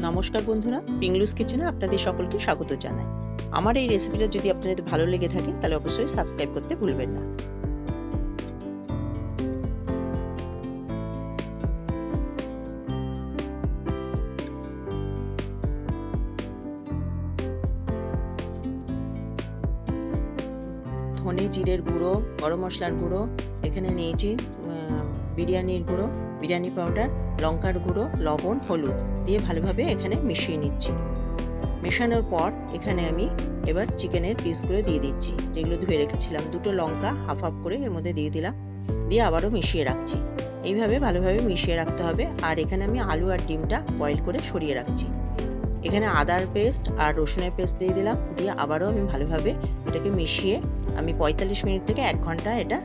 নমস্কার বন্ধুরা, পিংলুস কিচেনে আপনাদের সকলকে স্বাগত জানাই। আমার এই রেসিপিটা যদি আপনাদের ভালো লেগে থাকে তাহলে অবশ্যই সাবস্ক্রাইব করতে ভুলবেন না। ধনে জিরের গুঁড়ো, গরম মশলার গুঁড়ো, এখানে নিয়েছি বিরিয়ানির গুঁড়ো, বিরিয়ানি পাউডার, লঙ্কার গুঁড়ো, লবণ, হলুদ দিয়ে ভালোভাবে এখানে মিশিয়ে নিচ্ছি। মেশানোর পর এখানে আমি এবার চিকেনের পিসগুলো দিয়ে দিচ্ছি, যেগুলো ধুয়ে রেখেছিলাম। দুটো লঙ্কা হাফ হাফ করে এর মধ্যে দিয়ে দিলাম, দিয়ে আবারও মিশিয়ে রাখছি। এইভাবে ভালোভাবে মিশিয়ে রাখতে হবে। আর এখানে আমি আলু আর ডিমটা বয়েল করে সরিয়ে রাখছি। এখানে আদার পেস্ট আর রসুনের পেস্ট দিয়ে দিলাম, দিয়ে আবারও আমি ভালোভাবে এটাকে মিশিয়ে আমি 45 মিনিট থেকে 1 ঘন্টা এটা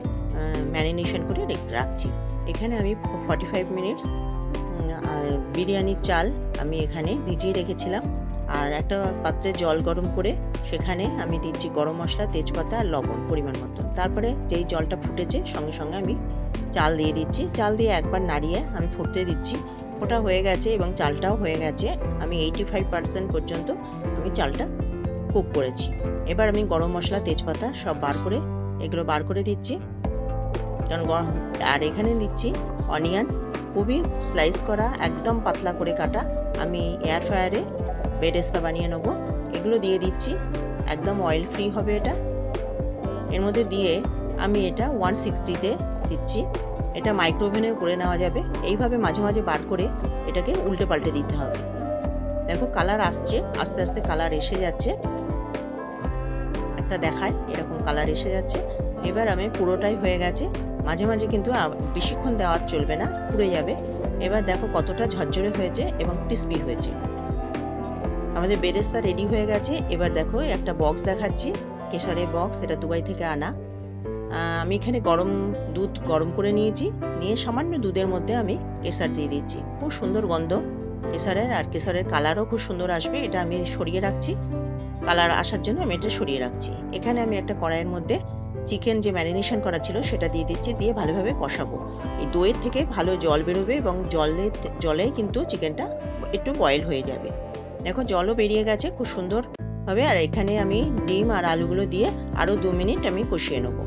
ম্যারিনেশন করে রাখছি। এখানে আমি 45 মিনিটস বিরিয়ানির চাল আমি এখানে ভিজিয়ে রেখেছিলাম। আর একটা পাত্রে জল গরম করে সেখানে আমি দিচ্ছি গরম মশলা, তেজপাতা আর লবণ পরিমাণ মতো। তারপরে যেই জলটা ফুটেছে সঙ্গে সঙ্গে আমি চাল দিয়ে দিচ্ছি। চাল দিয়ে একবার নাড়িয়ে আমি ফুটতে দিচ্ছি। ফোটা হয়ে গেছে এবং চালটাও হয়ে গেছে। আমি 85% পর্যন্ত আমি চালটা কুক করেছি। এবার আমি গরম মশলা, তেজপাতা সব এগুলো বার করে দিচ্ছি। আর এখানে দিচ্ছি অনিয়ন, খুবই স্লাইস করা, একদম পাতলা করে কাটা। আমি এয়ার ফ্রায়ারে বেরেস্তা বানিয়ে নেবো। এগুলো দিয়ে দিচ্ছি, একদম অয়েল ফ্রি হবে এটা। এর মধ্যে দিয়ে আমি এটা 160-তে দিচ্ছি। এটা মাইক্রোওভেনেও করে নেওয়া যাবে। এইভাবে মাঝে মাঝে বার করে এটাকে উল্টে পাল্টে দিতে হবে। দেখো কালার আসছে, আস্তে আস্তে কালার এসে যাচ্ছে, একটা দেখায় এরকম কালার এসে যাচ্ছে। এবার আমি পুরোটাই হয়ে গেছে। মাঝে মাঝে কিন্তু বেশিক্ষণ দেওয়া চলবে না, পুড়ে যাবে। এবার দেখো কতটা ঝরঝরে হয়েছে এবং ক্রিস্পি হয়েছে। আমাদের বেরেস্তা রেডি হয়ে গেছে। এবার দেখো একটা বক্স দেখাচ্ছি, কেশরের বক্স, এটা দুবাই থেকে আনা। আমি এখানে দুধ গরম করে নিয়েছি, নিয়ে সামান্য দুধের মধ্যে আমি কেশর দিয়ে দিচ্ছি। খুব সুন্দর গন্ধ কেশরের, আর কেশরের কালারও খুব সুন্দর আসবে। এটা আমি সরিয়ে রাখছি, কালার আসার জন্য আমি এটা সরিয়ে রাখছি। এখানে আমি একটা কড়াইয়ের মধ্যে চিকেন যে ম্যারিনেশন করা ছিল সেটা দিয়ে দিচ্ছি, দিয়ে ভালোভাবে কষাবো। এই দইয়ের থেকে ভালো জল বেরোবে এবং জলে কিন্তু চিকেনটা একটু বয়েল হয়ে যাবে। দেখো জলও বেরিয়ে গেছে খুব সুন্দর হবে। আর এখানে আমি ডিম আর আলুগুলো দিয়ে আরও 2 মিনিট আমি কষিয়ে নেব।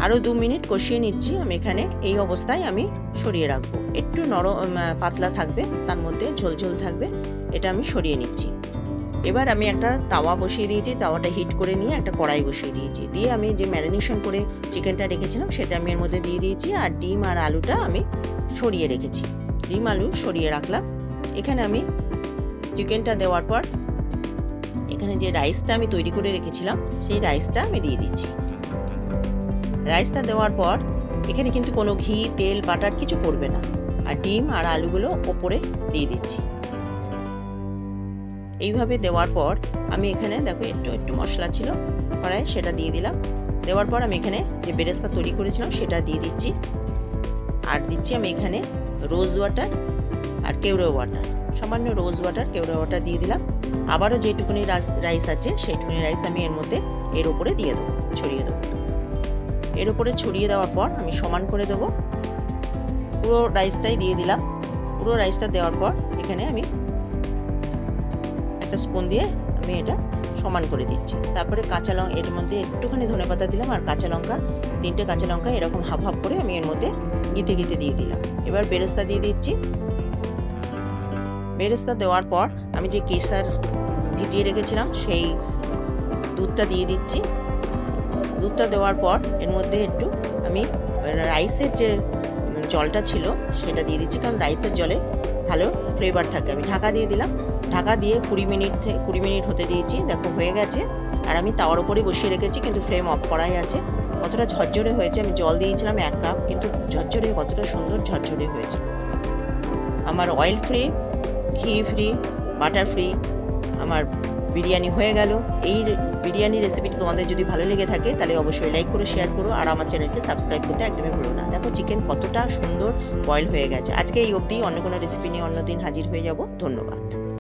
আরও 2 মিনিট কষিয়ে নিচ্ছি। আমি এখানে এই অবস্থায় আমি সরিয়ে রাখবো। একটু নরম পাতলা থাকবে, তার মধ্যে ঝোলঝোল থাকবে, এটা আমি সরিয়ে নিচ্ছি। এবার আমি একটা তাওয়া বসিয়ে দিয়েছি, তাওয়াটা হিট করে নিয়ে একটা কড়াই বসিয়ে দিয়েছি, দিয়ে আমি যে ম্যারিনেশন করে চিকেনটা রেখেছিলাম সেটা আমি এর মধ্যে দিয়ে দিয়েছি। আর ডিম আর আলুটা আমি সরিয়ে রেখেছি, ডিম আলু সরিয়ে রাখলাম। এখানে আমি চিকেনটা দেওয়ার পর এখানে যে রাইসটা আমি তৈরি করে রেখেছিলাম সেই রাইসটা আমি দিয়ে দিচ্ছি। রাইসটা দেওয়ার পর এখানে কিন্তু কোনো ঘি, তেল, বাটার কিছু পড়বে না। আর ডিম আর আলুগুলো ওপরে দিয়ে দিচ্ছি। এইভাবে দেওয়ার পর আমি এখানে দেখো একটু মশলা ছিল কড়াই, সেটা দিয়ে দিলাম। দেওয়ার পর আমি এখানে যে বেরেস্তা তৈরি করেছিলাম সেটা দিয়ে দিচ্ছি। আর দিচ্ছি আমি এখানে রোজ ওয়াটার আর কেওড়া ওয়াটার, সামান্য রোজ ওয়াটার, কেওড়া ওয়াটার দিয়ে দিলাম। আবারও যেটুকুনি রাইস আছে সেইটুকুনি রাইস আমি এর উপরে দিয়ে দেবো, ছড়িয়ে দেবো। এর উপরে ছড়িয়ে দেওয়ার পর আমি সমান করে দেবো। পুরো রাইসটাই দিয়ে দিলাম। পুরো রাইসটা দেওয়ার পর এখানে আমি একটা স্পুন দিয়ে আমি এটা সমান করে দিচ্ছি। তারপরে কাঁচা লঙ্কা, এর মধ্যে একটুখানি ধনেপাতা দিলাম, আর কাঁচা লঙ্কা, 3টে কাঁচা লঙ্কা এরকম হাফ হাফ করে আমি এর মধ্যে গিতে দিয়ে দিলাম। এবার বেরেস্তা দিয়ে দিচ্ছি। বেরেস্তা দেওয়ার পর আমি যে কেশর ভিজিয়ে রেখেছিলাম সেই দুধটা দিয়ে দিচ্ছি। দুধটা দেওয়ার পর এর মধ্যে একটু আমি রাইসের যে জলটা ছিল সেটা দিয়ে দিচ্ছি, কারণ রাইসের জলে ভালো ফ্লেভার থাকে। আমি ঢাকা দিয়ে দিলাম। ঢাকা দিয়ে 20 মিনিট হতে দিয়েছি। দেখো হয়ে গেছে। আর আমি তাওয়ার উপরে বসিয়ে রেখেছি, কিন্তু ফ্লেম অফ করাই আছে। কতটা ঝরঝরে হয়েছে, আমি জল দিয়েছিলাম 1 কাপ, কিন্তু ঝরঝরে কতটা সুন্দর ঝরঝরে হয়েছে। আমার অয়েল ফ্রি, ঘি ফ্রি, বাটার ফ্রি আমার বিরিয়ানি হয়ে গেল। এই বিরিয়ানি রেসিপিটা তোমাদের যদি ভালো লেগে থাকে তাহলে অবশ্যই লাইক করো, শেয়ার করো, আর আমার চ্যানেলকে সাবস্ক্রাইব করতে একদমই ভুলো না। দেখো চিকেন কতটা সুন্দর বয়েল হয়ে গেছে। আজকে এই অবধি, অন্য কোনো রেসিপি নিয়ে অন্যদিন হাজির হয়ে যাব। ধন্যবাদ।